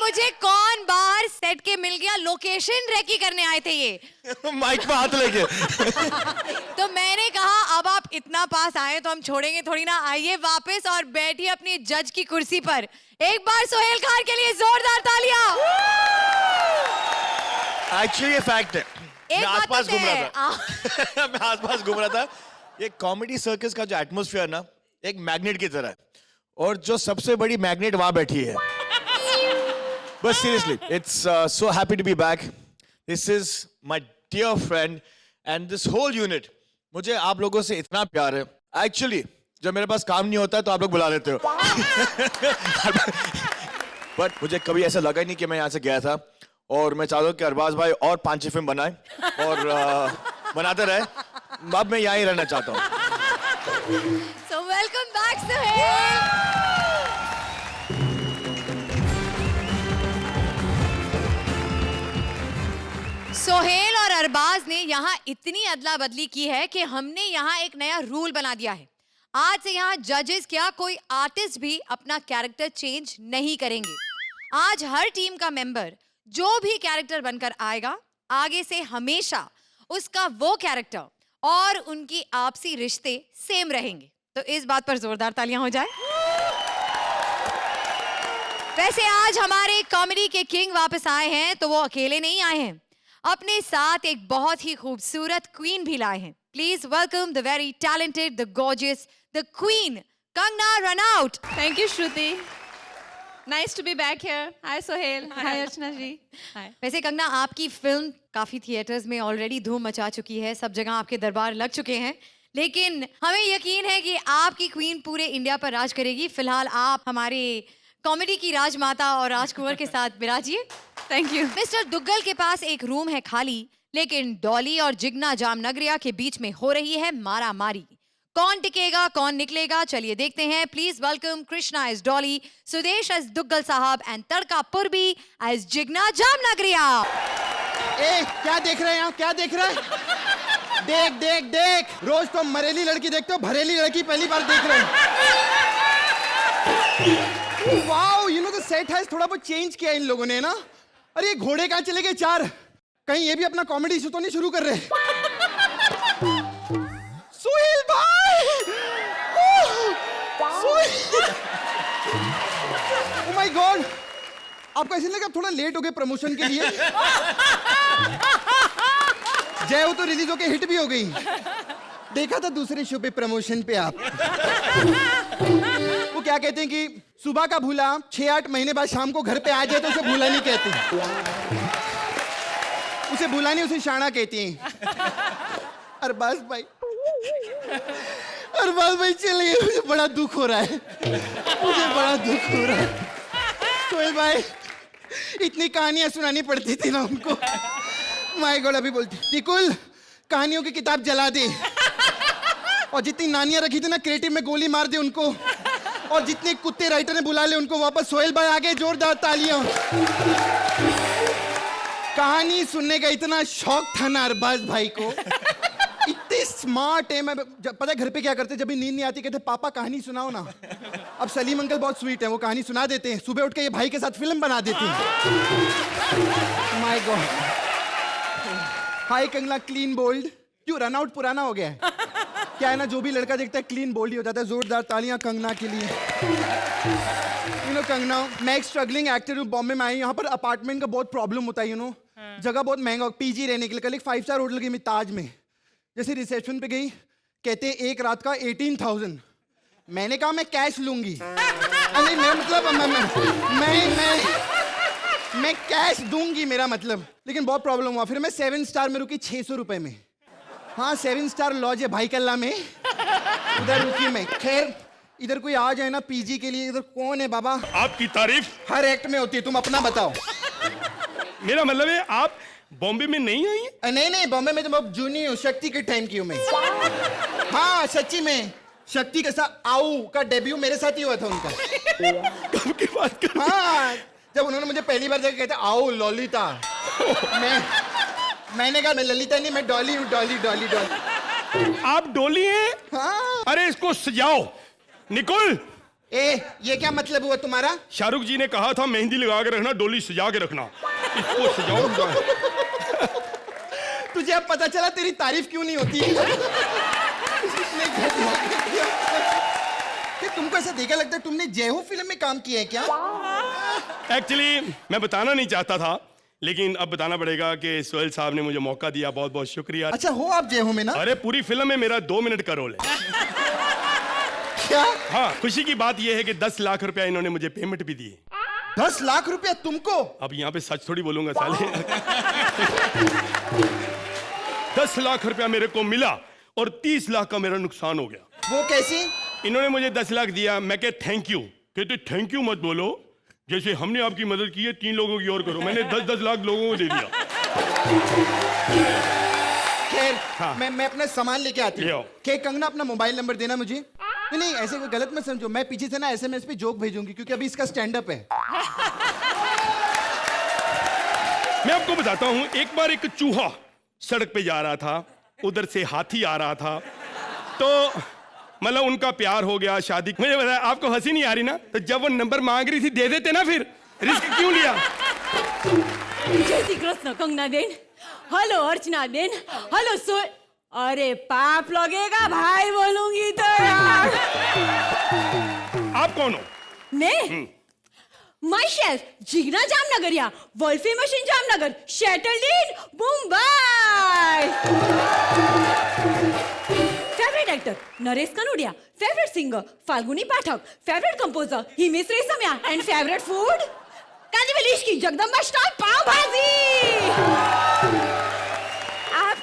मुझे कौन बाहर सेट के मिल गया, लोकेशन रेकी करने आए थे ये माइक पे हाथ लेके। तो मैंने कहा अब आप इतना पास आए तो हम छोड़ेंगे थोड़ी ना, आइए वापस और बैठिए अपनी जज की कुर्सी पर। एक बार सोहेल खान के लिए जोरदार तालियां। एक्चुअली ये फैक्ट है, मैं आसपास घूम रहा था। मैं आसपास घूम रहा था। ये कॉमेडी सर्कस का जो एटमॉस्फेयर ना एक मैग्नेट की तरह है, और जो सबसे बड़ी मैग्नेट वहां बैठी है। But seriously it's so happy to be back. This is my dear friend and this whole unit. मुझे आप लोगों से इतना प्यार है। एक्चुअली जब मेरे पास काम नहीं होता है तो आप लोग बुला लेते हो। बट मुझे कभी ऐसा लगा ही नहीं कि मैं यहाँ से गया था, और मैं चाहता हूँ कि अरबाज भाई और 5-6 फिल्म बनाए और बनाते रहे। अब मैं यहाँ ही रहना चाहता हूँ। So welcome back Sohail. Sohail और अरबाज ने यहाँ इतनी अदला बदली की है कि हमने यहाँ एक नया रूल बना दिया है। आज से यहाँ जजेस क्या कोई आर्टिस्ट भी अपना कैरेक्टर चेंज नहीं करेंगे। आज हर टीम का मेंबर जो भी कैरेक्टर बनकर आएगा, आगे से हमेशा उसका वो कैरेक्टर और उनकी आपसी रिश्ते सेम रहेंगे। तो इस बात पर जोरदार तालियां हो जाए। वैसे आज हमारे कॉमेडी के किंग वापस आए हैं, तो वो अकेले नहीं आए हैं, अपने साथ एक बहुत ही खूबसूरत क्वीन भी लाए हैं। Please welcome the very talented, the gorgeous, the queen Kangana Ranaut. Thank you, Shruti. Nice to be back here. Hi, Sohail. Hi, Archana ji. Hi. वैसे कंगना, आपकी फिल्म काफी थिएटर्स में ऑलरेडी धूम मचा चुकी है, सब जगह आपके दरबार लग चुके हैं, लेकिन हमें यकीन है कि आपकी क्वीन पूरे इंडिया पर राज करेगी। फिलहाल आप हमारे कॉमेडी की राजमाता और राजकुंवर के साथ विराजिए। Thank you. मिस्टर दुग्गल के पास एक रूम है खाली, लेकिन डॉली और जिग्ना जामनगरिया के बीच में हो रही है मारा मारी। कौन टिकेगा कौन निकलेगा, चलिए देखते हैं। Please welcome Krishna as Dolly, Sudesh as Duggal साहब एंड तड़का पूर्वी एज जिग्ना जामनगरिया। ए, क्या देख रहे हैं आप? क्या देख रहे हैं? देख देख देख, रोज तो मरेली लड़की देखते हो, भरेली लड़की पहली बार देख रहे हैं। Wow, you know the set has थोड़ा बहुत चेंज किया इन लोगों ने ना। अरे ये घोड़े कहाँ चले गए 4? कहीं ये भी अपना कॉमेडी शो तो नहीं शुरू कर रहे? सोहेल भाई! Oh my God! आपको ऐसे लगा थोड़ा लेट हो गए प्रमोशन के लिए? जय हो तो रिलीज होके हिट भी हो गई। देखा था दूसरे शो पे प्रमोशन पे आप। वो क्या कहते हैं कि सुबह का भूला 6-8 महीने बाद शाम को घर पे आ जाए तो उसे भूला नहीं कहते। उसे भूला नहीं, उसे शाना कहती हैं। अरबाज भाई, अरबाज भाई चलिए, मुझे बड़ा दुख हो रहा है, मुझे बड़ा दुख हो रहा है। सोहेल भाई, इतनी कहानियां सुनानी पड़ती थी ना उनको। माय गॉड, अभी बोलती निकुल कहानियों की किताब जला दे, और जितनी नानियां रखी थी ना क्रिएटिव में गोली मार दे उनको, और जितने कुत्ते राइटर ने बुला ले उनको वापस। सोहेल भाई आगे जोरदार तालियां। कहानी सुनने का इतना शौक था ना अरबाज भाई को, इतने स्मार्ट है। मैं पता है घर पे क्या करते, जब भी नींद नहीं आती कहते पापा कहानी सुनाओ ना। अब सलीम अंकल बहुत स्वीट है, वो कहानी सुना देते हैं, सुबह उठ के ये भाई के साथ फिल्म बना देते हैं। My God. Hi Kangana, clean bowled. क्यों रन आउट पुराना हो गया है क्या? है ना, जो भी लड़का देखता है क्लीन बोल्ड ही हो जाता है। जोरदार तालियां कंगना के लिए। यू नो कंगना, मैं एक स्ट्रगलिंग एक्टर हूँ, बॉम्बे में आई। यहाँ पर अपार्टमेंट का बहुत प्रॉब्लम होता है, यू नो। जगह बहुत महंगा, पीजी रहने के लिए। कल एक 5 स्टार होटल गई मैं ताज में, जैसे रिसेप्शन पे गई, कहते एक रात का 18,000। मैंने कहा मैं कैश लूंगी। नहीं मेरा मतलब मैं कैश दूंगी मेरा मतलब। लेकिन बहुत प्रॉब्लम हुआ, फिर मैं 7 स्टार में रुकी 600 रुपए में। हाँ 7 स्टार लॉज है भाई कल्ला में, उधर रुकी मैं। खैर इधर कोई आ जाए ना पीजी के लिए, इधर कौन है बाबा? आपकी तारीफ हर एक्ट में होती है, तुम अपना बताओ। मेरा मतलब है आप बॉम्बे में नहीं आई हैं? नहीं बॉम्बे में तो मैं जूनी हूँ, शक्ति के टाइम की हूँ मैं। हाँ सच्ची में, शक्ति के साथ आऊ का डेब्यू मेरे साथ ही हुआ था उनका। कब की बात कर? हाँ जब उन्होंने मुझे पहली बार जब कहते आओ ललिता, मैंने कहा मैं ललिता नहीं, मैं डॉली हूँ, डॉली डॉली डॉली। आप डोली हैं? हाँ। अरे इसको सजाओ। निकुल ए, ये क्या मतलब हुआ तुम्हारा? शाहरुख जी ने कहा था मेहंदी लगा के रखना, डोली सजा के रखना। इसको सजाऊंगा। तुझे अब पता चला तेरी तारीफ क्यों नहीं होती? कि तुमको ऐसा देखा लगता है तुमने जय हो फिल्म में काम किया है क्या? एक्चुअली मैं बताना नहीं चाहता था, लेकिन अब बताना पड़ेगा कि सोहेल साहब ने मुझे मौका दिया। बहुत बहुत शुक्रिया। अच्छा, हो आप जय हो में ना? अरे पूरी फिल्म में मेरा 2 मिनट का रोल है। क्या? हाँ, खुशी की बात यह है कि 10 लाख रुपया इन्होंने मुझे पेमेंट भी दिए। 10 लाख रुपया तुमको? अब यहाँ पे सच थोड़ी बोलूंगा साले। 10 लाख रुपया मेरे को मिला और 30 लाख का मेरा नुकसान हो गया। वो कैसे? इन्होंने मुझे 10 लाख दिया, मैं कह थैंक यू। कहते थैंक यू मत बोलो, जैसे हमने आपकी मदद की है 3 लोगों की और करो। मैंने 10-10 लाख लोगों को दे दिया। खैर, हाँ। मैं अपना सामान लेके आती ले हूँ। आओ। के कंगना, अपना मोबाइल नंबर देना मुझे। नहीं, ऐसे कोई गलत मत समझो, मैं पीछे से ना SMS पे जोक भेजूंगी क्योंकि अभी इसका स्टैंड अप है। मैं आपको बताता हूँ, एक बार एक चूहा सड़क पे जा रहा था, उधर से हाथी आ रहा था, तो मतलब उनका प्यार हो गया, शादी। मुझे बताया, आपको हंसी नहीं आ रही ना? तो जब वो नंबर मांग रही थी दे देते ना, फिर रिस्क क्यों लिया? जय श्री कृष्ण कंगना बेन। हेलो अर्चना बेन। हेलो सो। अरे पाप लगेगा भाई बोलूंगी तो यार। आप कौन हो? मैं myself Jigna Jamnagariya, world famous in Jamnagar, settled in Mumbai. Favourite actor Naresh Kanodia, favourite singer Falguni Pathak, favourite composer Himesh Reshammiya and favourite food Kandivali की जगदम्बा स्टाइल पाव भाजी।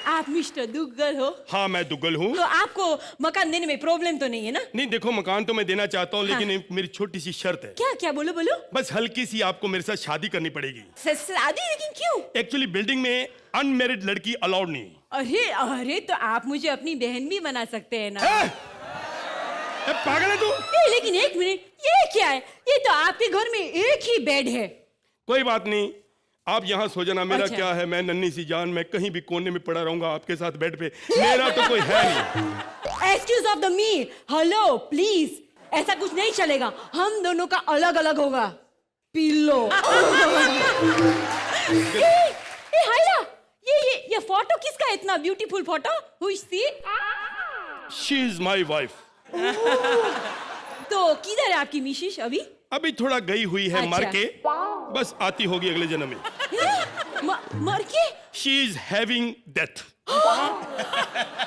आप मिस्टर दुग्गल हो? हाँ, मैं दुग्गल हूँ। तो आपको मकान देने में प्रॉब्लम तो नहीं है ना? नहीं, देखो मकान तो मैं देना चाहता हूँ, हाँ। लेकिन एक मेरी छोटी सी शर्त है। क्या क्या? बोलो बोलो। बस हल्की सी, आपको मेरे साथ शादी करनी पड़ेगी। शादी? लेकिन क्यों? एक्चुअली बिल्डिंग में अनमैरिड लड़की अलाउड नहीं। अरे अरे, तो आप मुझे अपनी बहन भी बना सकते हैं ना? पागल है तू? लेकिन एक मिनट, ये क्या है? ये तो आपके घर में एक ही बेड है। कोई बात नहीं, आप यहाँ सो जाना। मेरा अच्छा। क्या है, मैं नन्ही सी जान, मैं कहीं भी कोने में पड़ा रहूंगा आपके साथ बेड पे। मेरा तो कोई है नहीं। Excuse of the me, hello please, ऐसा कुछ नहीं चलेगा। हम दोनों का अलग अलग होगा। पिल्लो। हाया, ये फोटो किसका है? इतना beautiful photo. Who is she? She is my wife. तो किधर है आपकी मिसेस अभी? अभी थोड़ा गई हुई है मर अच्छा। के, बस आती होगी अगले जन्म में। मर के? She is having death.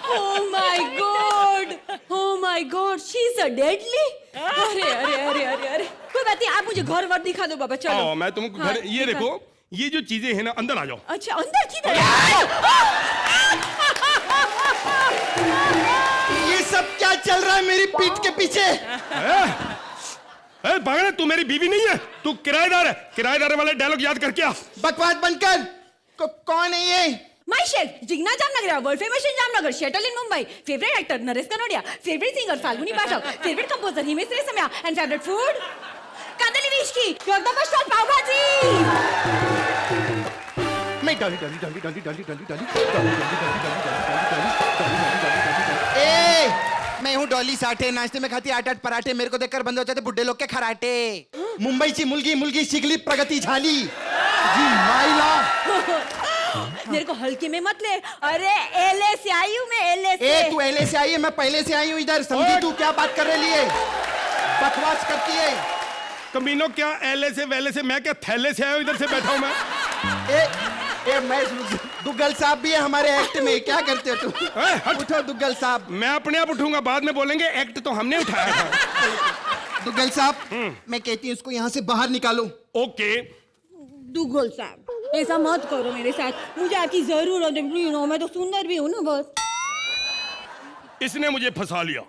Oh my God! Oh my God! She's a deadly. अरे अरे अरे अरे अरे, कोई बात नहीं, आप मुझे घर वर दिखा दो बाबा, चलो। आओ, मैं तुमको हाँ, घर, ये दिखा। देखो, ये जो चीजें हैं ना, अंदर आ जाओ। अच्छा, अंदर किधर है? ये सब क्या चल रहा है मेरी पीठ के पीछे? पागल, तू मेरी बीवी नहीं है, तू किराएदार है। किराएदार वाले डायलॉग याद करके आ। बकवास बंद कर। कौन है ये? Myself Jigna Jamnagar, world famous in Jamnagar, settle in Mumbai, favourite actor Naresh Kanodia, favourite singer Falguni Pathak, favourite composer Himesh Reshammiya and favourite food Kandivali की जगदम्बा स्टाइल पाव भाजी। मैं डॉली डॉली डॉली डॉली डॉली डॉली डॉली डॉली डॉली। ए, मैं हूँ डॉली साठे, नाश्ते में खाती 8-8 पराठे, मेरे को देखकर बंद हो जाते बुड्ढे लोग के खराटे। मुंबईची मुलगी मुलगी शिकली प्रगती झाली जी मायला। मेरे को हल्के में मत ले। अरे एलए से आई हूँ मैं, एलए से। ए, तू एलए से आई है, मैं पहले से आई हूँ इधर। समझी तू क्या बात कर रही है? बकवास करती है। कमीनो, क्या एले से वेले से, मैं क्या थैले से आया हूं, इधर से बैठा हूं मैं। मैं दुग्गल साहब भी है हमारे एक्ट में, क्या करते हो तुम? उठो दुग्गल साहब। मैं अपने आप उठूंगा, बाद में बोलेंगे एक्ट तो हमने उठाया था। दुग्गल साहब, मैं कहती हूँ इसको यहाँ से बाहर निकालो। ओके। दुग्गल साहब, ऐसा मत करो मेरे साथ, मुझे आपकी जरूरत है। मैं तो सुंदर भी हूँ ना बहुत। इसने मुझे फंसा लिया,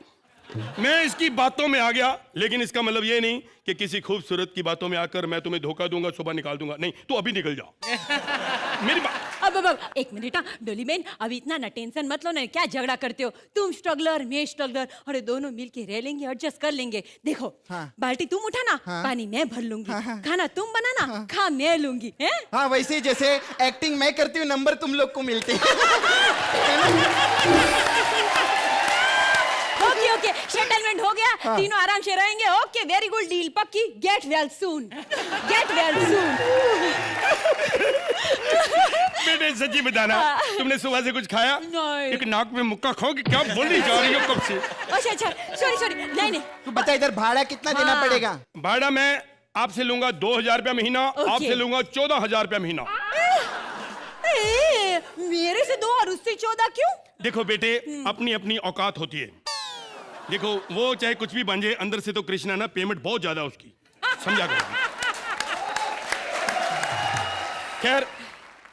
मैं इसकी बातों में आ गया, लेकिन इसका मतलब ये नहीं कि किसी खूबसूरत की बातों में आकर मैं तुम्हें धोखा दूंगा, सुबह निकाल दूंगा। नहीं, तू अभी निकल जा। मेरी बात। अब एक मिनट, डोली बहन, अभी इतना ना टेंशन मत लो ना। क्या झगड़ा करते हो? तुम स्ट्रगलर, मैं स्ट्रगलर, अरे दोनों मिलके रह लेंगे, एडजस्ट कर लेंगे। देखो, हाँ। बाल्टी तुम उठाना, हाँ। पानी मैं भर लूंगी, हाँ। खाना तुम बनाना, खा मैं लूंगी, हैं? हाँ, वैसे ही जैसे एक्टिंग मैं करती हूँ, नंबर तुम लोग को मिलते हैं। ओके, सेटलमेंट हो गया। तीनों आराम से रहेंगे. Okay, very good deal. पक्की. Get well soon. Get well soon. बेटे सच्ची बताना, तुमने सुबह से कुछ खाया? नहीं. एक नाक में मुक्का खाओ कि क्या बोल रही जा रही हो कब से? अच्छा अच्छा, सॉरी. नहीं. तू बता इधर भाड़ा कितना देना पड़ेगा? भाड़ा मैं आपसे लूंगा 2,000 रुपया महीना. Okay. आपसे लूंगा 14,000 रुपया महीना. मेरे से 2 और उससे 14 क्यों? देखो बेटे, अपनी अपनी औकात होती है. देखो वो चाहे कुछ भी बन जाए, अंदर से तो कृष्णा ना पेमेंट बहुत ज्यादा उसकी, समझा करो. खैर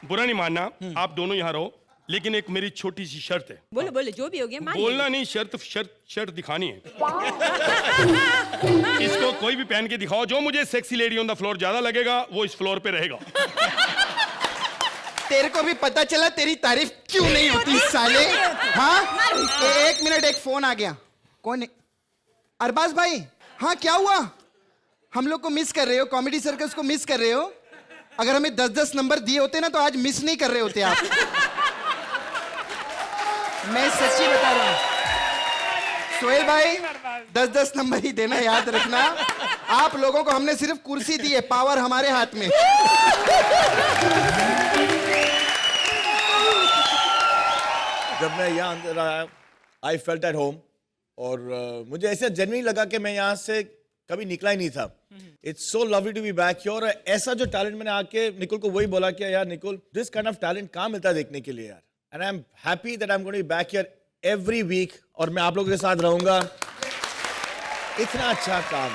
बुरा नहीं मानना, आप दोनों यहाँ रहो, लेकिन एक मेरी छोटी सी शर्त है. बोलो जो भी हो गया मान बोलना नहीं, शर्त दिखानी है. इसको कोई भी पहन के दिखाओ. जो मुझे sexy lady on the floor ज्यादा लगेगा वो इस फ्लोर पे रहेगा. तेरे को भी पता चला तेरी तारीफ क्यों नहीं होती साले? हाँ, एक मिनट, एक फोन आ गया. कौन है? अरबाज भाई. हाँ, क्या हुआ? हम लोग को मिस कर रहे हो? कॉमेडी सर्कस को मिस कर रहे हो? अगर हमें 10-10 नंबर दिए होते ना तो आज मिस नहीं कर रहे होते आप. मैं सच्ची बता रहा हूं सोहेल भाई, 10-10 नंबर ही देना, याद रखना. आप लोगों को हमने सिर्फ कुर्सी दी है, पावर हमारे हाथ में. जब मैं यहाँ अंदर आया, आई फेल्ट एट होम. और मुझे ऐसा जेन्युइनली लगा कि मैं यहाँ से कभी निकला ही नहीं था. It's so lovely to be back here. और ऐसा जो टैलेंट, मैंने आके निकुल को वही बोला कि यार Nikul, this kind of talent कहाँ मिलता है देखने के लिए यार. And I am happy that I am going to be back here every week. और मैं आप लोगों के साथ रहूंगा. इतना अच्छा काम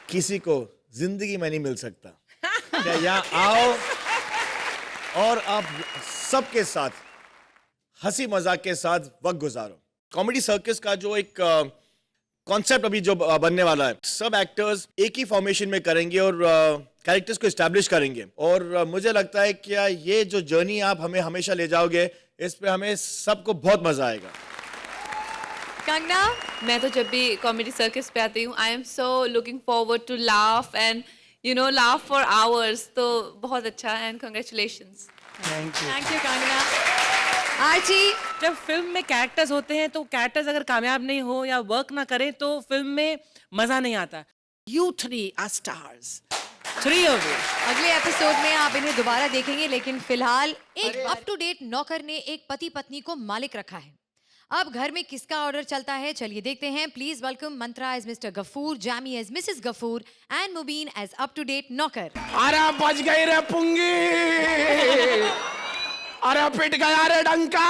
किसी को जिंदगी में नहीं मिल सकता. क्या यहाँ आओ और आप सबके साथ हंसी मजाक के साथ वक्त गुजारो. कॉमेडी सर्कस का जो एक कॉन्सेप्ट अभी जो बनने वाला है, सब एक्टर्स एक ही फॉर्मेशन में करेंगे और कैरेक्टर्स को एस्टैब्लिश करेंगे. और मुझे लगता है कि ये जो जर्नी आप हमें हमेशा ले जाओगे, इस पे हमें सबको बहुत मजा आएगा. कंगना, मैं तो जब भी कॉमेडी सर्कस पे आती हूँ, I am so looking forward to laugh and laugh for hours. तो बहुत अच्छा and congratulations. Thank you Kangana. Archie, जब फिल्म में कैरेक्टर्स होते हैं तो कैरेक्टर्स अगर कामयाब नहीं हो या वर्क ना करें तो फिल्म में मजा नहीं आता. You 3 are stars. 3 of you. अगले एपिसोड में आप इन्हें दोबारा देखेंगे, लेकिन फिलहाल एक अप टू डेट नौकर ने एक पति पत्नी को मालिक रखा है. अब घर में किसका ऑर्डर चलता है, चलिए देखते हैं. Please welcome Mantra as Mr Gafoor, Jamie as Mrs Gafoor and Mubeen as up to date नौकर. अरे बच गई रे पुंगी, अरे पिट गया रे डंका,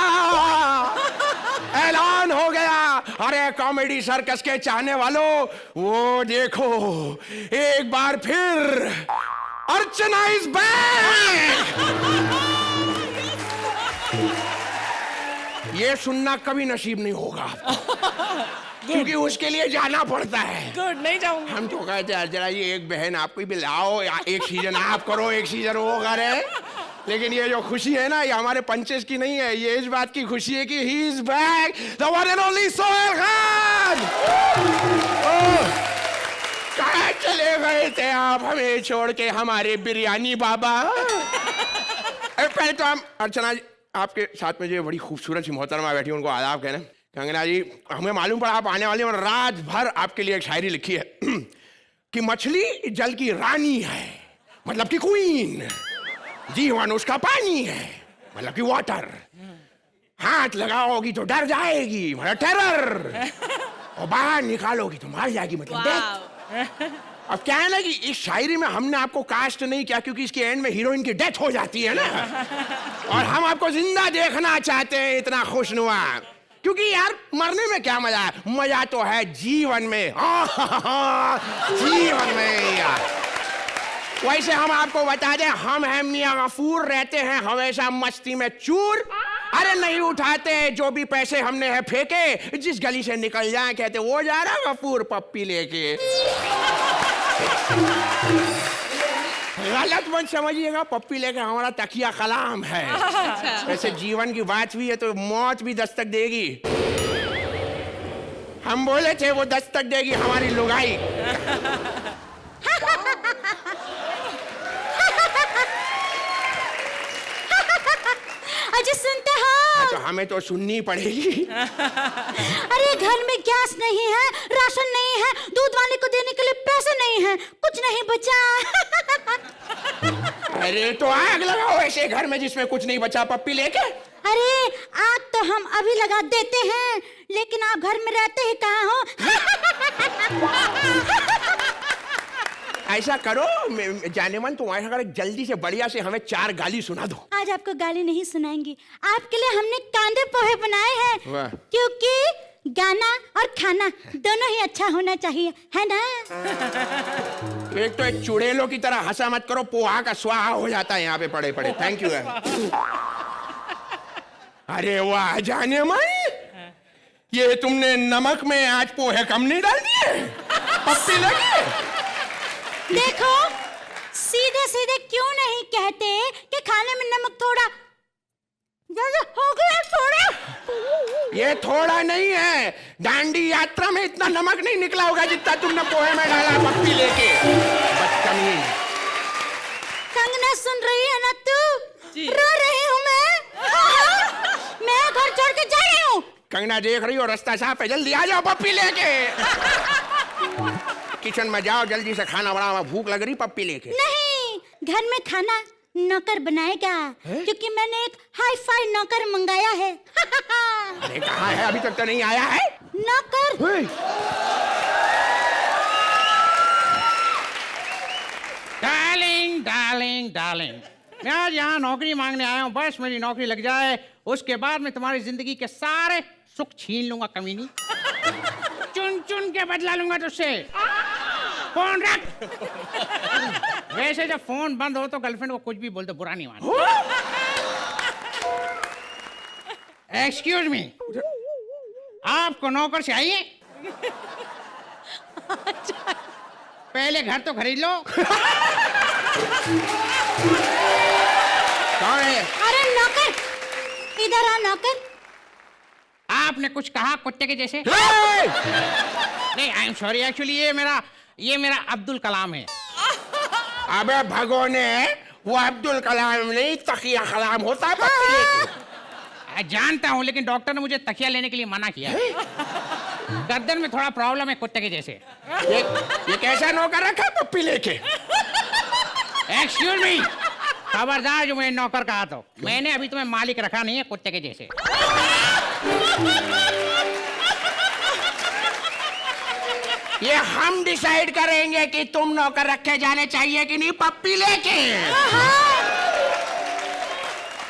ऐलान हो गया. अरे कॉमेडी सर्कस के चाहने वालों, वो देखो एक बार फिर अर्चना इज बैक. ये सुनना कभी नसीब नहीं होगा क्योंकि उसके लिए जाना पड़ता है. गुड, नहीं जाऊंगा. हम तो कहते हैं जरा ये एक बहन आपको भी लाओ, या एक सीजन आप करो एक सीजन वो करे. लेकिन ये जो खुशी है ना, ये हमारे पंचेस की नहीं है, ये इस बात की खुशी है कि he is back, the one and only Sohail Khan. कहाँ चले गए थे आप हमें छोड़ के हमारे बिरयानी बाबा? पहले तो हम अर्चना जी आपके साथ में जो बड़ी खूबसूरत सी मोहतरमा बैठी, उनको आदाब कहना. कंगना जी, हमें मालूम पड़ा आप आने वाले हैं और रात भर आपके लिए एक शायरी लिखी है कि मछली जल की रानी है, मतलब कि क्वीन. जीवन उसका पानी है, मतलब कि वाटर. हाथ लगाओगी तो डर जाएगी, मतलब टेरर. और बाहर निकालोगी तो मार जाएगी, मतलब डेथ. अब क्या है ना कि इस शायरी में हमने आपको कास्ट नहीं किया क्योंकि इसके एंड में हीरोइन की डेथ हो जाती है ना, और हम आपको जिंदा देखना चाहते हैं. इतना खुशनुमा, क्योंकि यार मरने में क्या मजा है, मजा तो है जीवन में. जीवन में यार. वैसे हम आपको बता दें, हम हैं मियां गफूर, रहते हैं हमेशा मस्ती में चूर. अरे नहीं उठाते जो भी पैसे हमने है फेंके, जिस गली से निकल जाए कहते वो जा रहा गफूर पप्पी लेके. गलत मत समझिएगा, पप्पी लेके हमारा तकिया कलाम है. वैसे जीवन की बात भी है तो मौत भी दस्तक देगी. हम बोले थे वो दस्तक देगी हमारी लुगाई. अच्छा सुनते हो हमें तो सुननी पड़ेगी। अरे घर में गैस नहीं है, राशन नहीं है, दूध वाले को देने के लिए पैसे नहीं है, कुछ नहीं बचा। अरे तो आग लगाओ ऐसे घर में जिसमें कुछ नहीं बचा पप्पी लेके। अरे आग तो हम अभी लगा देते हैं, लेकिन आप घर में रहते ही कहाँ हो? ऐसा करो जाने मन, तुम ऐसा करो जल्दी से बढ़िया से हमें 4 गाली सुना दो। आज आपको गाली नहीं सुनाएंगी, आपके लिए हमने कांदे पोहे बनाए वाह। हैं, क्योंकि गाना और खाना दोनों ही अच्छा होना चाहिए, है ना? एक तो एक चुड़ैलों की तरह हंसा मत करो, पोहा का स्वाहा हो जाता है यहाँ पे पड़े पड़े। Thank you. अरे वाह जाने मन, ये तुमने नमक में आज पोहे कम नहीं डाल दिए पप्पी लगे। देखो सीधे सीधे क्यों नहीं कहते कि खाने में नमक थोड़ा ज्यादा हो गया, थोड़ा। ये थोड़ा नहीं है, दांडी यात्रा में इतना नमक नहीं निकला होगा जितना तुमने पोहे में डाला पप्पी लेके। बदतमीज। कंगना सुन रही है ना तू? रो रही हूँ मैं घर छोड़ के जा रही हूँ। कंगना देख रही हो रास्ता साफ है, जल्दी आ जाओ पप्पी लेके। किचन में जाओ जल्दी से, खाना बनाओ, भूख लग रही पप्पी लेके। नहीं, घर में खाना नौकर बनाएगा, क्योंकि मैंने एक हाई फाई नौकर मंगाया है। अरे कहाँ है, अभी तक तो नहीं आया है नौकर। डार्लिंग डार्लिंग डार्लिंग, मैं आज यहाँ नौकरी मांगने आया हूँ। बस मेरी नौकरी लग जाए, उसके बाद मैं तुम्हारी जिंदगी के सारे सुख छीन लूंगा कमीनी। चुन चुन के बदला लूंगा तुझसे। फोन रख। वैसे जब फोन बंद हो तो गर्लफ्रेंड को कुछ भी बोल दो, बुरा नहीं मानो। एक्सक्यूज मी, आपको नौकर से आइए। पहले घर तो खरीद लो। कौन है? अरे नौकर, इधर आ नौकर। आपने कुछ कहा कुत्ते के जैसे? नहीं, आई एम सॉरी, एक्चुअली ये मेरा अब्दुल कलाम है। अबे भगोने, वो अब्दुल कलाम नहीं तकिया कलाम होता है पप्पी लेके। जानता हूँ, लेकिन डॉक्टर ने मुझे तकिया लेने के लिए मना किया है। गर्दन में थोड़ा प्रॉब्लम है कुत्ते के जैसे। ये कैसा नौकर रखा पप्पी लेके? एक्सक्यूज मी, खबरदार जो मैंने नौकर कहा तो। मैंने अभी तुम्हें मालिक रखा नहीं है कुत्ते के जैसे। ये हम डिसाइड करेंगे कि तुम नौकर रखे जाने चाहिए कि नहीं पप्पी लेके।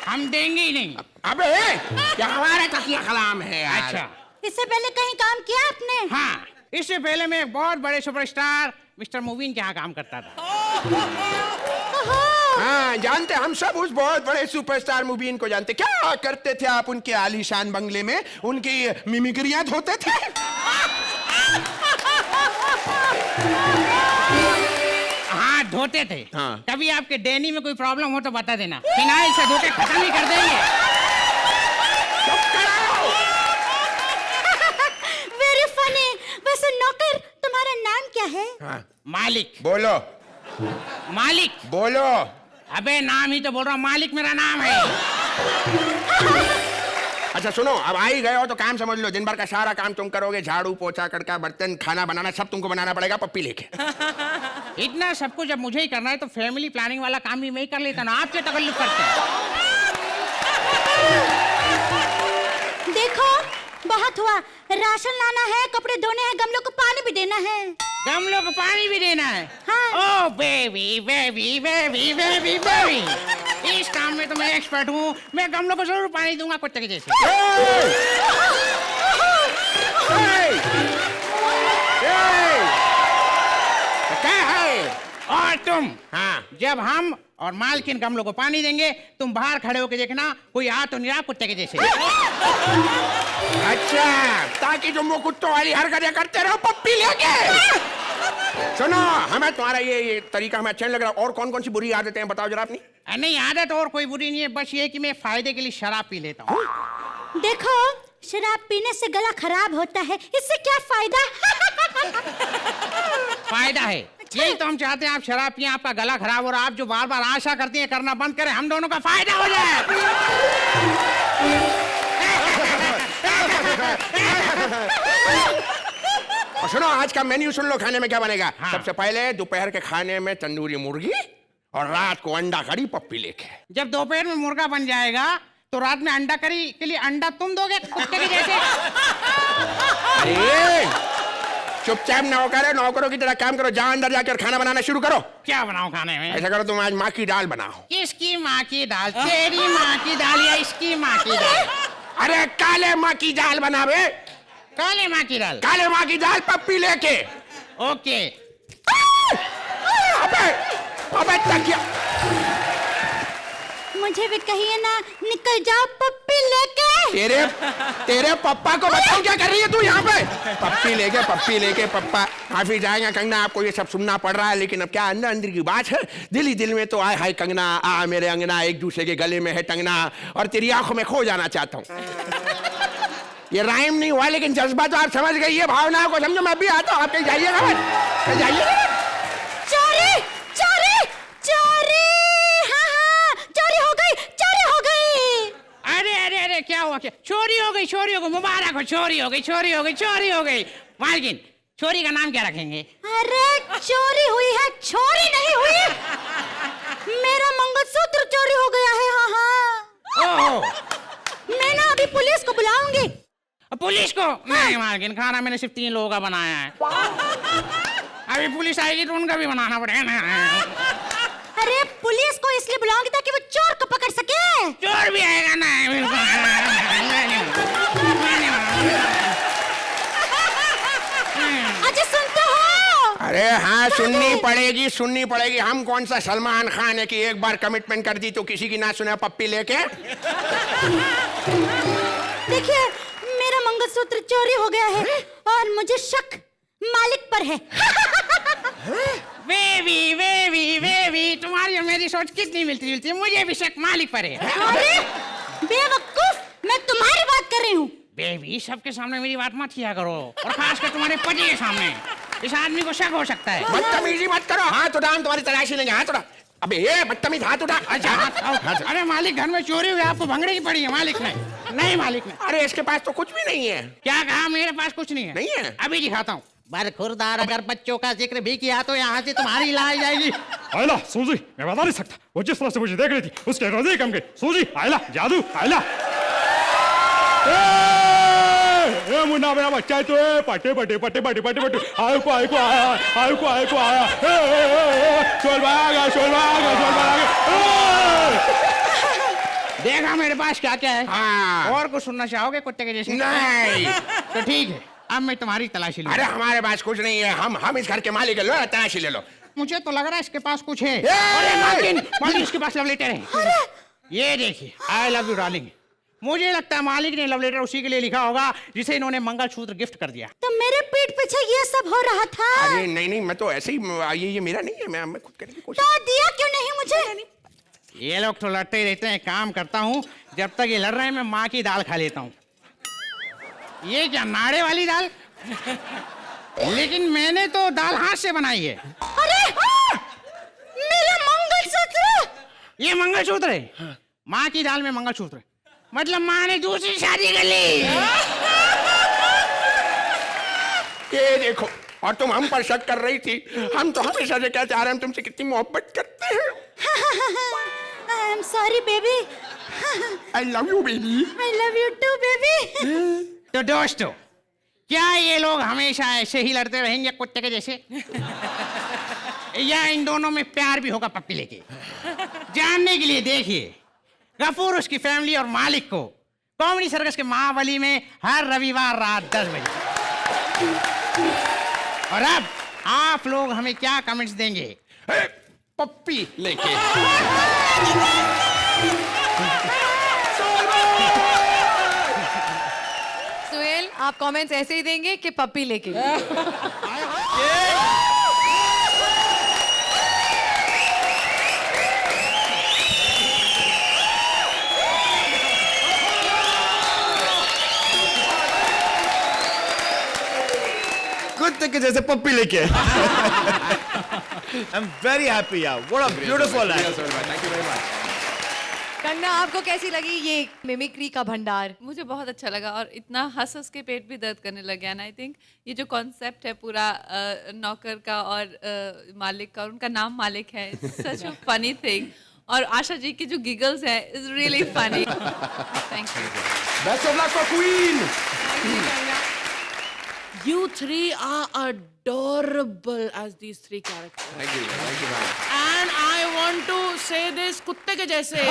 हम देंगे ही नहीं। अबे ये हमारे तकिया कलाम है यार। अच्छा, इससे पहले कहीं काम किया आपने? हाँ, इससे पहले मैं एक बहुत बड़े सुपरस्टार मिस्टर मुबीन के यहाँ काम करता था। हाँ जानते, हम सब उस बहुत बड़े सुपरस्टार मुबीन को जानते। क्या करते थे आप उनके आलीशान बंगले में? उनकी मिमिक्रियां होते थे। हाथ धोते थे। हाँ। कभी आपके डैनी में कोई प्रॉब्लम हो तो बता देना, फिनाइल से धो के खत्म ही कर देंगे। Very funny. वैसे नौकर, तुम्हारा नाम क्या है? हाँ। मालिक। बोलो मालिक। बोलो। अबे नाम ही तो बोल रहा हूँ, मालिक मेरा नाम है। अच्छा सुनो, अब आ ही गए हो तो काम समझ लो। दिन भर का सारा काम तुम करोगे, झाड़ू पोछा कड़का बर्तन खाना बनाना सब तुमको बनाना पड़ेगा पप्पी लेके। इतना सब कुछ जब मुझे ही करना है तो फैमिली प्लानिंग वाला काम भी मैं ही कर लेता ना, आप क्या तकल्लुफ करते हैं? देखो बहुत हुआ, राशन लाना है, कपड़े धोने हैं, गमलों को पानी भी देना है। गमलों को पानी भी देना है? हाँ। ओह baby baby baby baby baby, इस काम में तो मैं एक्सपर्ट हूँ। मैं गमलों को जरूर पानी दूंगा कुत्ते के जैसे। क्या है? और तुम, हाँ। जब हम और मालकिन गमलों को पानी देंगे, तुम बाहर खड़े होकर देखना कोई आ तो नहीं रहा कुत्ते के जैसे। अच्छा, ताकि तुम वो कुत्तों वाली हरकतें करते रहो पप्पी लेके। सुनो, हमें तुम्हारा ये तरीका हमें अच्छा नहीं लग रहा। और कौन कौन सी बुरी आदतें हैं बताओ जरा अपनी। नहीं, आदत और कोई बुरी नहीं है, बस ये कि मैं फायदे के लिए शराब पी लेता हूँ। देखो शराब पीने से गला खराब होता है, इससे क्या फायदा? फायदा है, यही तो हम चाहते हैं। आप शराब पिए, आपका गला खराब हो रहा, आप जो बार बार आशा करती हैं करना बंद करें, हम दोनों का फायदा हो जाए। और सुनो, आज का मेन्यू सुन लो, खाने में क्या बनेगा। सबसे पहले दोपहर के खाने में तंदूरी मुर्गी और रात को अंडा करी पप्पी लेके। जब दोपहर में मुर्गा बन जाएगा तो रात में अंडा करी के लिए अंडा तुम दोगे कुत्ते के जैसे। अरे चुपचाप नौकर है, नौकरों की तरह काम करो। जाओ अंदर जाके और खाना बनाना शुरू करो। क्या बनाओ खाने में? ऐसा करो, तुम आज माँ की दाल बनाओ। किसकी माँ की दाल? तेरी माँ की दाल या इसकी माँ की दाल? अरे काले माँ की दाल बनावे। काले माँ की दाल? काले माँ की दाल पप्पी लेके। ओके। अबे अबे तकिया। मुझे भी कहिए ना, निकल जाओ पप्पी लेके। तेरे पप्पा को बताओ क्या कर रही है तू यहाँ पे? पप्पी लेके पप्पा। काफी जाएगा कंगना, आपको ये सब सुनना पड़ रहा है, लेकिन अब क्या अंदर अंदर की बात है। दिल ही दिल में तो आए हाय कंगना, आ मेरे अंगना, एक दूसरे के गले में है टंगना, और तेरी आंखों में खो जाना चाहता हूँ। ये राइम नहीं हुआ, लेकिन जज्बा तो आप समझ गई है, भावनाओं को समझो। मैं भी आता हूँ, आप कहीं जाइएगा मत, जाइए। चोरी चोरी चोरी, हाँ चोरी हो गई, चोरी हो गई। अरे अरे अरे क्या हुआ? क्या चोरी हो गई? चोरी हो गई, मुबारक हो। चोरी हो गई, चोरी हो गई, चोरी हो गई। मालकिन, चोरी का नाम क्या रखेंगे? अरे चोरी हुई है, चोरी नहीं हुई। मेरा मंगलसूत्र चोरी हो गया है। हाँ हाँ। ओहो। मैं ना अभी पुलिस को बुलाऊंगी। पुलिस को? नहीं मालकिन, खाना मैंने सिर्फ 3 लोगों का बनाया है। अभी पुलिस आएगी तो उनका भी बनाना पड़ेगा ना। अरे पुलिस को इसलिए बुलाऊंगी ताकि वो चोर को पकड़ सके। चोर भी आएगा ना। अजय सुनते हो? अरे हाँ, सुननी पड़ेगी। हम कौन सा सलमान खान है कि एक बार कमिटमेंट कर दी तो किसी की ना सुने पप्पी लेके। देखिए, मेरा मंगलसूत्र चोरी हो गया है और मुझे शक मालिक पर है। वेवी, तुम्हारी और मेरी सोच कितनी मिलती जुलती है। मुझे भी शक मालिक पर है। अरे बेवकूफ, मैं तुम्हारी बात कर रही हूँ। बेबी, सबके सामने मेरी बात मत किया करो, और खासकर तुम्हारे पति के सामने। इस आदमी को शक हो सकता है। बदतमीजी मत करो। हाथ उठा, हम तुम्हारी तलाशी लेंगे। हाथ उठा। अबे ये बदतमीज, हाथ उठा। अच्छा हाथ। अरे मालिक, घर में चोरी हुई, आपको भंगड़े की पड़ी है। मालिक ने नहीं, मालिक ने। अरे इसके पास तो कुछ भी नहीं है। क्या कहा? मेरे पास कुछ नहीं है। नहीं है? अभी दिखाता हूँ। बरखुरदार, अगर बच्चों का जिक्र भी किया तो यहाँ से तुम्हारी लाई जाएगी। आयला सूजी, मैं बता नहीं सकता। वो जिस तरह से मुझे देख रही थी, उसके रोजे कम गए। सूजी, आयला, जादू, आयला। ए मुन्ना मेरा बच्चा है तो पटे आया। शोल भागा। देखा मेरे पास क्या क्या है? हाँ। और कुछ सुनना चाहोगे कुत्ते के जैसे? नहीं। तो ठीक है, अब मैं तुम्हारी तलाशी लूँ। अरे हमारे पास कुछ नहीं है। हम इस घर के मालिक है। लो तलाशी ले लो। मुझे तो लग रहा है इसके पास कुछ है। ए! अरे मालिक, इसके पास लव लेटर है। ये देखिए, आई लव यू डार्लिंग। मुझे लगता है मालिक ने लव लेटर उसी के लिए लिखा होगा जिसे इन्होंने मंगलसूत्र गिफ्ट कर दिया। तो मेरे पीठ पीछे ये सब हो रहा था। अरे नहीं, मैं तो ऐसे ही, ये मेरा नहीं है। मैं खुद करने की कोशिश। तो दिया क्यों नहीं मुझे? ये लोग तो लड़ते ही रहते हैं। काम करता हूँ, जब तक ये लड़ रहे हैं मैं माँ की दाल खा लेता हूँ। ये क्या नाड़े वाली दाल? लेकिन मैंने तो दाल हाथ से बनाई है। अरे मेरा मंगलसूत्र! ये मंगलसूत्र है? हाँ। माँ की दाल में मंगलसूत्र, मतलब माँ ने दूसरी शादी कर ली। ये देखो, और तुम हम पर शक कर रही थी। हम तो हमेशा से क्या चाह रहे हैं, हम तुमसे कितनी मोहब्बत करते हैं। I am sorry baby. I love you baby. I love you too baby. तो दोस्तों, क्या ये लोग हमेशा ऐसे ही लड़ते रहेंगे कुत्ते के जैसे, या इन दोनों में प्यार भी होगा पप्पी लेके? जानने के लिए देखिए गफूर, उसकी फैमिली और मालिक को कॉमेडी सर्कस के महाबली में हर रविवार रात 10 बजे। और अब आप लोग हमें क्या कमेंट्स देंगे? पप्पी लेके। सुहेल, आप कमेंट्स ऐसे ही देंगे कि पप्पी लेके? कुत्ते के जैसे पप्पी लेके। I'm very happy, yeah. What a beautiful act. Thank you very much. Kangana, आपको कैसी लगी ये मिमिक्री का भंडार? मुझे बहुत अच्छा लगा और इतना हंस हंस के पेट भी दर्द करने लग गया। एंड आई थिंक ये जो कॉन्सेप्ट है पूरा नौकर का और मालिक का, और उनका नाम मालिक है, सच अ फनी थिंग। और आशा जी की जो गिगल्स है is really funny. Thank you. Best of luck for queen. You three are adorable as these three characters. Thank you. And I want to say this कुत्ते के जैसे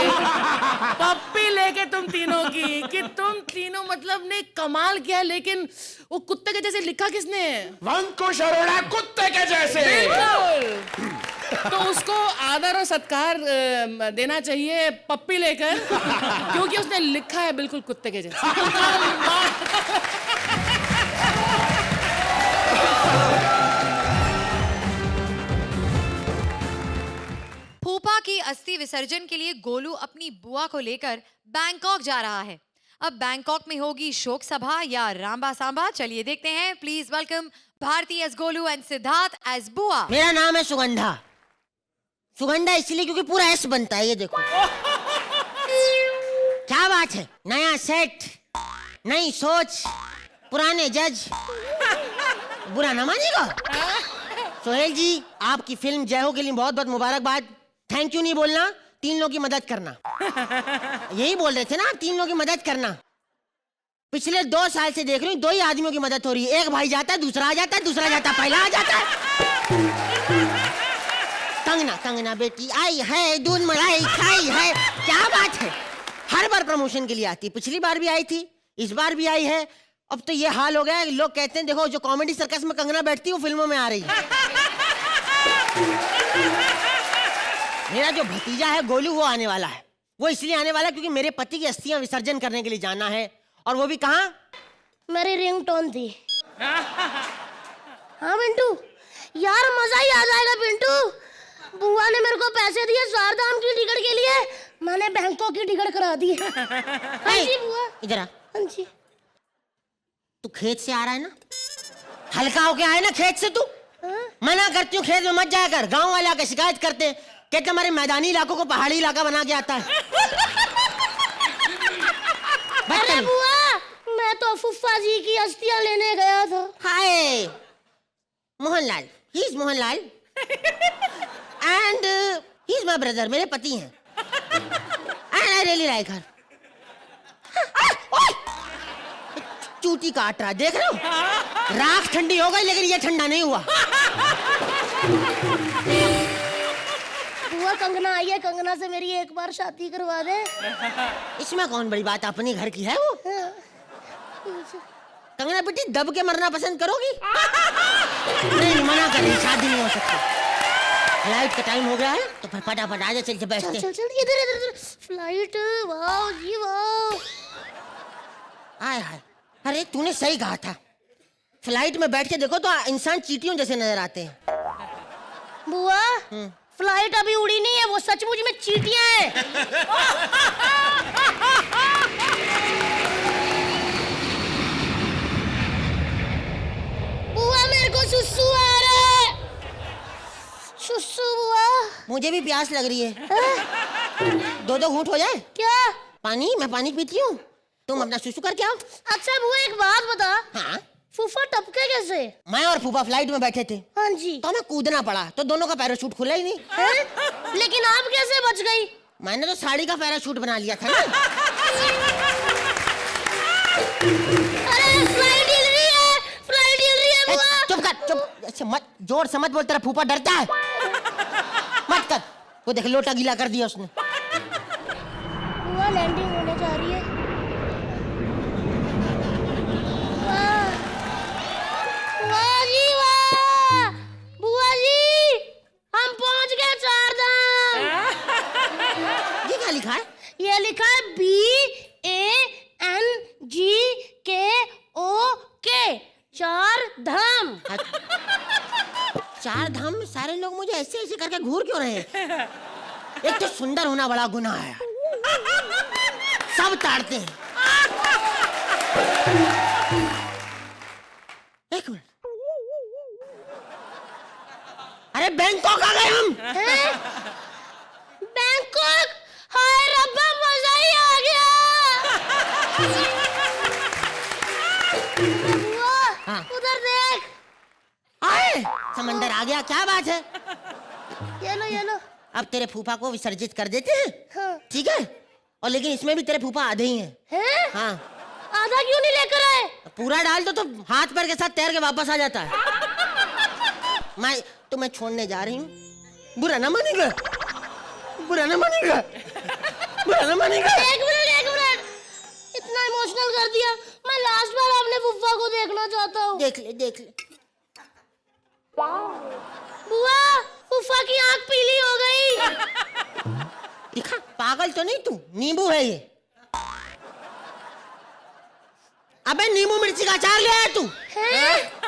पप्पी लेके तुम तीनों की, कि तुम तीनों मतलब ने कमाल किया, लेकिन वो कुत्ते के जैसे लिखा किसने है? वंकुश अरोड़ा कुत्ते के जैसे। बिल्कुल। तो उसको आदर और सत्कार देना चाहिए पप्पी लेकर, क्योंकि उसने लिखा है बिल्कुल कुत्ते के जैसे। फूफा की अस्थि विसर्जन के लिए गोलू अपनी बुआ को लेकर बैंकॉक जा रहा है। अब बैंकॉक में होगी शोक सभा या रामबा सांबा, चलिए देखते हैं। Please welcome Bharti as Golu and Siddharth as bua. मेरा नाम है सुगंधा। सुगंधा इसलिए क्योंकि पूरा एस बनता है, ये देखो। क्या बात है, नया सेट, नई सोच, पुराने जज, बुरा ना मानिएगा। सोहेल जी, आपकी फिल्म जय हो के लिए बहुत बहुत मुबारकबाद। थैंक यू नहीं बोलना, 3 लोगों की मदद करना। यही बोल रहे थे ना आप, 3 लोगों की मदद करना। पिछले 2 साल से देख रही हूँ 2 ही आदमियों की मदद हो रही है। एक भाई जाता है, दूसरा आ जाता है, दूसरा जाता है, पहला आ जाता है। कंगना, कंगना बेटी आई है, दूध मलाई खाई है। क्या बात है, हर बार प्रमोशन के लिए आती है। पिछली बार भी आई थी, इस बार भी आई है। अब तो ये हाल हो गया है, लोग कहते हैं देखो जो कॉमेडी सर्कस में कंगना बैठती है वो फिल्मों में आ रही है। मेरा जो भतीजा है गोलू वो आने वाला है। वो इसलिए आने वाला है क्योंकि मेरे पति की अस्थियां विसर्जन करने के लिए जाना है, और वो भी कहाँ? मेरी रिंगटोन थी। हाँ पिंटू, यार मजा ही आ जाएगा पिंटू। बुआ ने मेरे को पैसे दिए चारधाम की टिकट के लिए, मैंने बैंकॉक की टिकट करा दी। हाँ जी बुआ। इधर आ। हाँ जी। तू खेत से आ रहा है ना, हल्का होके आए ना खेत से। तू मना करती हूँ खेत में मत जाया कर। गांव वाले आके शिकायत करते हैं, कहते हमारे मैदानी इलाकों को पहाड़ी इलाका बना के आता है। अरे बुआ, मैं तो फुफ्फा जी की अस्थियां लेने गया था। Hi Mohanlal, he is Mohanlal and he is my brother, मेरे पति हैं। And I really like her. चूटी काट रहा है, देख रहे हो? राख ठंडी हो गई लेकिन ये ठंडा नहीं हुआ। बुआ कंगना आई है, कंगना से मेरी एक बार शादी करवा दे। इसमें कौन बड़ी बात, अपने घर की है वो। कंगना बेटी दब के मरना पसंद करोगी? नहीं, मना कर रही, शादी नहीं हो सकती। फ्लाइट का टाइम हो गया है तो फिर फटाफट आ जा, चल के बैठते। चल चल इधर इधर फ्लाइट। वाह जी वाह। हाय हाय, अरे तूने सही कहा था। फ्लाइट में बैठ के देखो तो इंसान चींटियों जैसे नजर आते हैं। बुआ, फ्लाइट अभी उड़ी नहीं है, वो सचमुच में चींटियां हैं। बुआ मेरे को सुसु आ रहा है। सुसु बुआ। मुझे भी प्यास लग रही है। 2 घूंट हो जाए? क्या? पानी, मैं पानी पीती हूँ, तुम अपना सुसु करके आओ। अच्छा बुआ एक बात बता। हाँ? फूफा टपके कैसे? मैं और फूफा फ्लाइट में बैठे थे। हाँ जी। तो हमें कूदना पड़ा, तो दोनों का पैराशूट खुला ही नहीं। है? लेकिन आप कैसे बच गई? मैंने तो साड़ी का पैराशूट बना लिया था ना। अरे फ्लाइट हिल रही है, फ्लाइट हिल रही है बुआ। चुप कर, चुप। अच्छा मत, जोर से मत बोल, तेरा फूफा डरता है। मत कर। वो देख लोटा गीला कर दिया उसने। बुआ लैंडिंग होने जा रही है। वाह जी वाह। बुआ जी हम पहुंच गए चारधाम। ये क्या लिखा है? ये लिखा है BANGKOK, चार धाम। 4 धाम में सारे लोग मुझे ऐसे ऐसे करके घूर क्यों रहे हैं? एक तो सुंदर होना बड़ा गुनाह है, सब ताड़ते हैं। एक मिनट, अरे बैंकॉक आ गए हम। बैंकॉक? हाय रब्बा हाँ। उधर देख। आए समंदर आ गया, क्या बात है? ये लो। अब तेरे फूफा को विसर्जित कर देते हैं, हाँ। ठीक है? और लेकिन इसमें भी तेरे फूफा आधे ही हैं। हैं? हाँ, आधा क्यों नहीं लेकर आए? पूरा डाल दो तो हाथ पैर के साथ तैर के वापस आ जाता है। मैं तुम्हें छोड़ने जा रही हूँ, बुरा ना मानेगा, बुरा ना मानेगा, बुरा ना मानेगा। एक मिनट, इतना इमोशनल कर दिया। मैं लास्ट बार अपने फुफ्फा को देखना चाहता हूँ। देख ले। बुआ, फुफ्फा की आंख पीली हो गई। दिखा, पागल तो नहीं तू, नींबू है ये। अबे नींबू मिर्ची का अचार ले आया तू,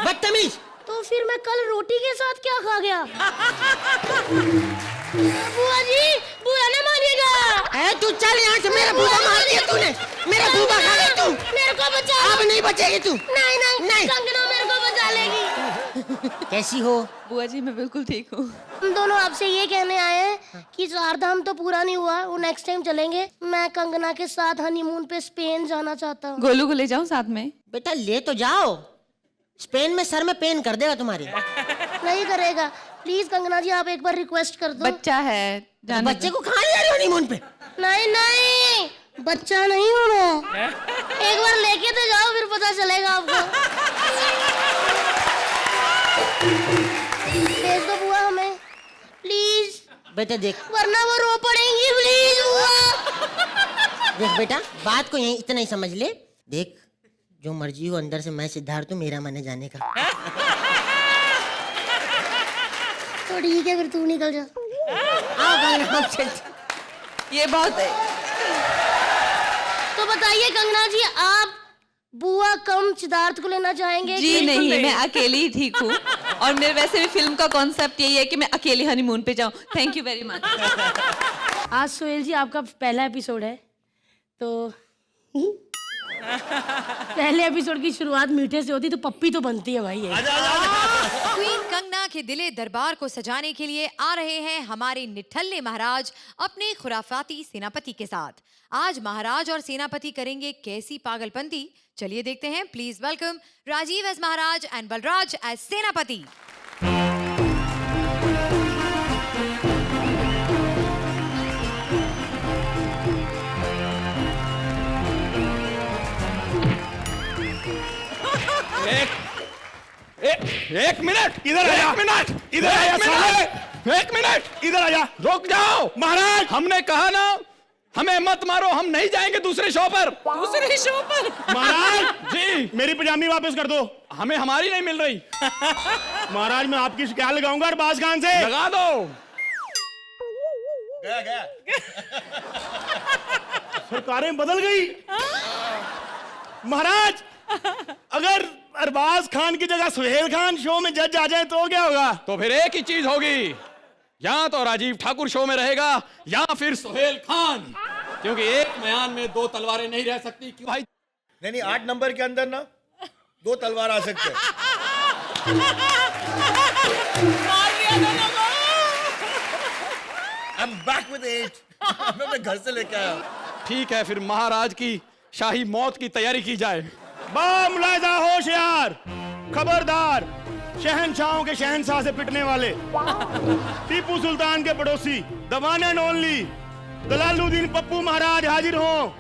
बदतमीज। तो फिर मैं कल रोटी के साथ क्या खा गया? बुआ जी, बुरा ना मानिएगा। तू चल यहाँ से, मेरा फूफा मार दिया तूने, मेरा फूफा खा गई तू। मेरे को बचा। अब नहीं बचेगी तू। नहीं, कंगना मेरे को बचा लेगी। कैसी हो? बुआ जी मैं बिल्कुल ठीक हूँ। हम दोनों आपसे ये कहने आए हैं कि चारधाम तो पूरा नहीं हुआ, वो नेक्स्ट टाइम चलेंगे। मैं कंगना के साथ हनीमून पे स्पेन जाना चाहता हूँ। गोलू को ले जाऊँ साथ में? बेटा ले तो जाओ, स्पेन में सर में पेन कर देगा तुम्हारी। नहीं करेगा। प्लीज कंगना जी, आप एक बार रिक्वेस्ट कर दो। बच्चा है, तो बच्चे को कहाँ ले जा रही हो हनीमून पे? नहीं, बच्चा नहीं होना। एक बार लेके तो जाओ, फिर पता चलेगा आपको। भेज दो बुआ हमें, प्लीज। बेटा देख, वरना वो रो पड़ेंगी, प्लीज बुआ। देख बेटा, बात को यहीं इतना ही समझ ले। देख, जो मर्जी हो अंदर से मैं सिद्धार्थ हूँ, मेरा मन है जाने का। तो ठीक है, फिर तू निकल जा। ये बहुत है। तो बताइए कंगना जी, आप बुआ कम सिद्धार्थ को लेना चाहेंगे? जी नहीं, मैं अकेली ही ठीक हूँ। और मेरे वैसे भी फिल्म का कॉन्सेप्ट यही है कि मैं अकेली हनीमून पे जाऊँ। Thank you very much. आज सोहेल जी आपका पहला एपिसोड है, तो पहले एपिसोड की शुरुआत मीठे से होती तो पप्पी तो बनती है भाई। क्वीन कंगना के दिले दरबार को सजाने के लिए आ रहे हैं हमारे निठल्ले महाराज अपने खुराफाती सेनापति के साथ। आज महाराज और सेनापति करेंगे कैसी पागलपंती, चलिए देखते हैं। Please welcome Rajiv as Maharaj and Balraj as Senapati. एक मिनट इधर आया, एक मिनट इधर आया साले, एक मिनट इधर आया। रुक जाओ महाराज, हमने कहा ना हमें मत मारो, हम नहीं जाएंगे दूसरे शो पर। दूसरे शो पर? महाराज जी, मेरी पजामी वापस कर दो, हमें हमारी नहीं मिल रही। महाराज मैं आपकी शिकायत लगाऊंगा अरबाज खान से। लगा दो। गया सरकारें बदल गई। महाराज अगर अरबाज खान की जगह सुहेल खान शो में जज आ जाए तो क्या होगा? तो फिर एक ही चीज होगी, या तो राजीव ठाकुर शो में रहेगा या फिर सुहेल खान, क्योंकि एक म्यान में दो तलवारें नहीं रह सकती। क्यों भाई? नहीं 8 नंबर के अंदर ना 2 तलवार आ सकते हैं। I'm back with 8. मैं घर से लेके आया। ठीक है, फिर महाराज की शाही मौत की तैयारी की जाए। बामुलायदा होशियार, खबरदार, शहनशाहों के शहनशाह से पिटने वाले, टीपू सुल्तान के पड़ोसी, the one and only Dalaluddin Pappu Maharaj हाजिर हो।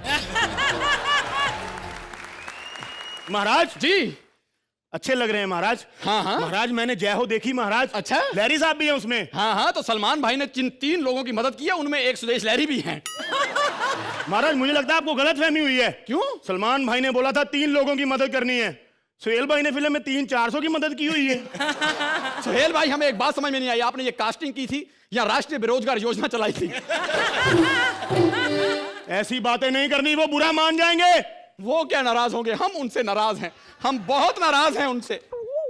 महाराज जी अच्छे लग रहे हैं महाराज। हाँ हाँ महाराज, मैंने जय हो देखी महाराज। अच्छा, लहरी साहब भी हैं उसमें। हाँ हाँ, तो सलमान भाई ने जिन 3 लोगों की मदद की है उनमें एक सुदेश लहरी भी हैं। महाराज मुझे लगता है आपको गलतफहमी हुई है। क्यों? सलमान भाई ने बोला था 3 लोगों की मदद करनी है, सुहेल भाई ने फिल्म में 300-400 की मदद की हुई है। सुहेल भाई, हमें एक बात समझ में नहीं आई, आपने ये कास्टिंग की थी या राष्ट्रीय बेरोजगार योजना चलाई थी? ऐसी बातें नहीं करनी, वो बुरा मान जाएंगे। वो क्या नाराज होंगे? हम उनसे नाराज हैं, हम बहुत नाराज हैं उनसे।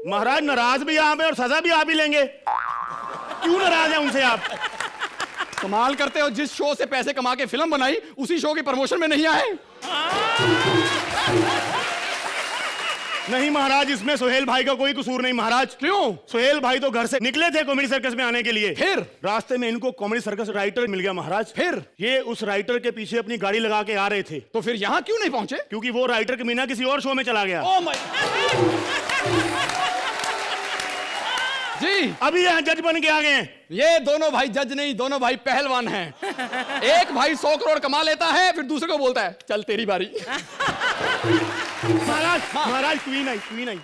महाराज नाराज भी आप हैं और सजा भी आप ही लेंगे। क्यों नाराज हैं उनसे आप? कमाल करते हो, जिस शो से पैसे कमा के फिल्म बनाई उसी शो के प्रमोशन में नहीं आए। नहीं महाराज, इसमें सुहेल भाई का कोई कसूर नहीं महाराज। क्यों? सुहेल भाई तो घर से निकले थे कॉमेडी सर्कस में आने के लिए, फिर रास्ते में इनको कॉमेडी सर्कस राइटर मिल गया महाराज। फिर ये उस राइटर के पीछे अपनी गाड़ी लगा के आ रहे थे। तो फिर यहाँ क्यों नहीं पहुंचे? क्योंकि वो राइटर कमीना किसी और शो में चला गया। ओह माय भाई अभी यहाँ जज बन के आ गए हैं। ये दोनों भाई जज नहीं, दोनों भाई पहलवान हैं। एक भाई 100 करोड़ कमा लेता है, फिर दूसरे को बोलता है चल तेरी बारी। महाराज महाराज क्वीन आई, क्वीन आई।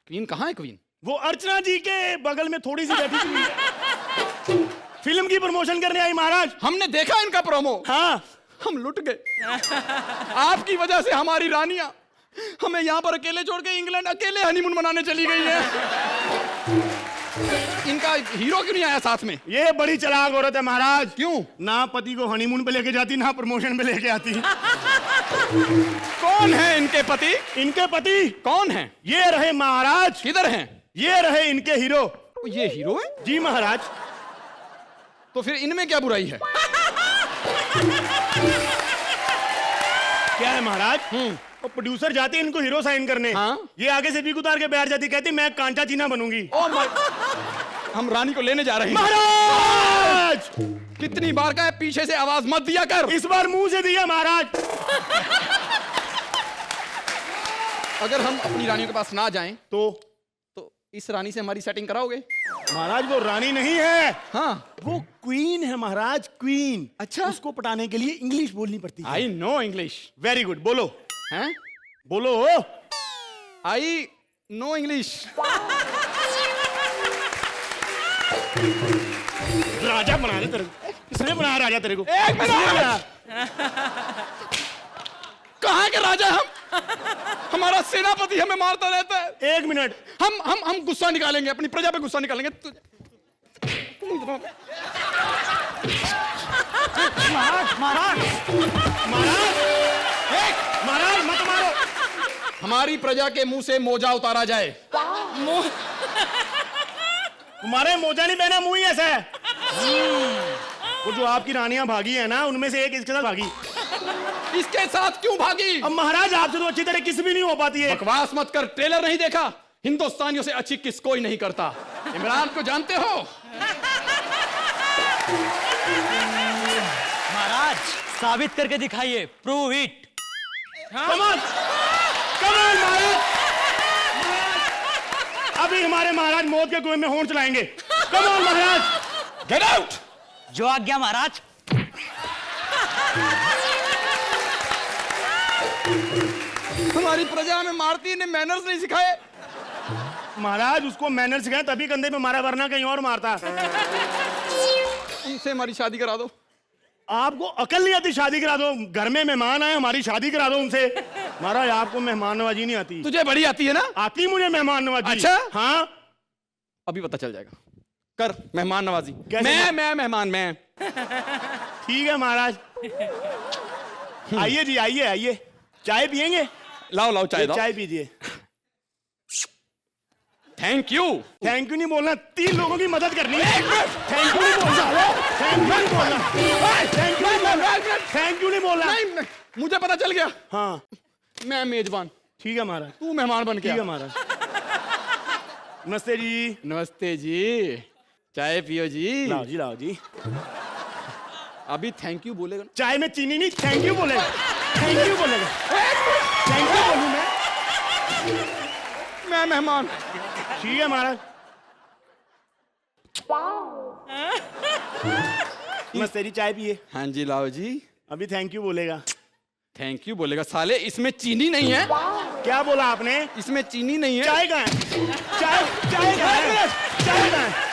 क्वीन कहाँ है क्वीन? वो अर्चना जी के बगल में थोड़ी सी बैठी हुई है। फिल्म की प्रमोशन करने आई महाराज। हमने देखा इनका प्रोमो। हाँ हम लुट गए। आपकी वजह से हमारी रानियां हमें यहाँ पर अकेले छोड़ के इंग्लैंड अकेले हनीमून मनाने चली गई है। इनका हीरो क्यों नहीं आया साथ में? ये बड़ी चालाक औरत है महाराज। क्यों? ना पति को हनीमून पे लेके जाती, ना प्रमोशन पे लेके आती। कौन है इनके पति? इनके पति कौन है? ये रहे महाराज। किधर हैं? ये रहे इनके हीरो। ये हीरो है? जी महाराज। तो फिर इनमें क्या बुराई है? क्या है महाराज? और प्रोड्यूसर जाते इनको हीरो साइन करने। हाँ? ये आगे से भी उतार के बैठ जाती, कहती मैं कांचा चीना बनूंगी। ओ हम रानी को लेने जा रहे हैं। महाराज कितनी बार का है पीछे से आवाज मत दिया कर। इस बार मुंह से दिया महाराज। अगर हम अपनी रानी के पास ना जाएं तो इस रानी से हमारी सेटिंग कराओगे? महाराज वो रानी नहीं है। हाँ वो क्वीन है महाराज, क्वीन। अच्छा। उसको पटाने के लिए इंग्लिश बोलनी पड़ती है। I know English. Very good, बोलो। हैं? बोलो। I know English. राजा बना दे तेरे को। किसने बनाया राजा तेरे को? एक मिनट। कहाँ के राजा हम? हमारा सेनापति हमें मारता रहता है। एक मिनट। हम गुस्सा निकालेंगे, अपनी प्रजा पे गुस्सा निकालेंगे। महाराज महाराज महाराज महाराज मत मारो। हमारी प्रजा के मुंह से मोजा उतारा जाए। तुम्हारे मोजा नहीं पहना, मुंह ही ऐसा है। वो जो आपकी रानियां भागी है ना, उनमें से एक इसके साथ भागी। इसके साथ क्यों भागी? अब महाराज आपसे तो अच्छी तरह किस भी नहीं हो पाती है। बकवास मत कर। ट्रेलर नहीं देखा? हिंदुस्तानियों से अच्छी किस कोई नहीं करता। इमरान को जानते हो? महाराज साबित करके दिखाइए, प्रूव इट। कमाल कमाल महाराज। अभी हमारे महाराज मौत के कुएं में होंठ चलाएंगे। कमाल महाराज। Get out. जो आज्ञा महाराज। हमारी प्रजा में मारती ने मैनर्स नहीं सिखाए। महाराज उसको मैनर सिखाए तभी कंधे पे मारा, वरना कहीं और मारता। उनसे हमारी शादी करा दो। आपको अकल नहीं आती? शादी करा दो। घर में मेहमान आए, हमारी शादी करा दो उनसे। महाराज आपको मेहमान नवाजी नहीं आती। तुझे बड़ी आती है ना? आती मुझे मेहमान नवाजी। अच्छा? हाँ अभी पता चल जाएगा। कर मेहमान नवाजी। कैसे? मैं मेहमान मैं। ठीक है महाराज। आइए जी, आइए आइए। चाय पियेंगे? लाओ लाओ चाय दो। चाय पीजिए। Thank you. थैंक यू नहीं बोलना, 3 लोगों की मदद करनी है। थैंक यू नहीं बोलना। थैंक यू नहीं बोलना। थैंक यू नहीं बोलना। थैंक यू नहीं बोलना। नहीं, मुझे पता चल गया। हाँ मैं मेजबान, ठीक है महाराज। तू मेहमान बन के ठीक है आ। महाराज। नमस्ते जी। नमस्ते जी। चाय पियो जी। लाओ जी, लाओ जी। अभी थैंक यू बोलेगा। चाय में चीनी नहीं, थैंक यू बोलेगा। थैंक यू बोलेगा। थैंक यू बोलूं मैं मेहमान। ठीक है महाराज। नमस्ते जी, चाय पिए। हाँ जी लाओ जी। अभी थैंक यू बोलेगा। थैंक यू बोलेगा। साले इसमें चीनी नहीं है। क्या बोला आपने? इसमें चीनी नहीं है। चाय कहाँ है? चाय चाय कहाँ है? चाय कहाँ है?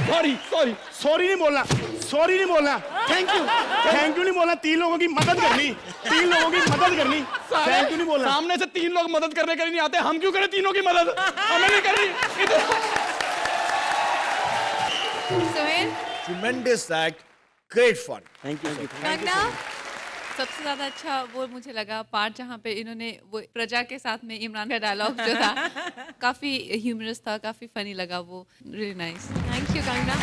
Sorry sorry. सॉरी नहीं बोलना, सॉरी नहीं बोलना। थैंक यू, थैंक यू नहीं बोलना। 3 लोगों की मदद करनी, 3 लोगों की मदद करनी। थैंक यू नहीं बोलना। सामने से 3 लोग मदद करने के लिए नहीं आते, हम क्यों करें तीनों की मदद? हमें नहीं करनी। Sohail, Tremendous act, great fun. Thank you. Kangana, सबसे ज्यादा अच्छा वो मुझे लगा पार्ट जहाँ पे इन्होंने वो प्रजा के साथ में इमरान का डायलॉग जो था काफी ह्यूमरस था, काफी फनी लगा वो। Really nice. Thank you Kangana.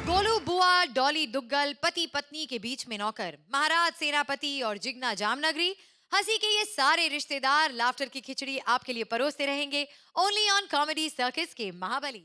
Golu बुआ, डॉली दुग्गल, पति पत्नी के बीच में नौकर, महाराज सेनापति और जिगना जामनगरी, हंसी के ये सारे रिश्तेदार लाफ्टर की खिचड़ी आपके लिए परोसते रहेंगे ओनली ऑन कॉमेडी सर्कस के महाबली।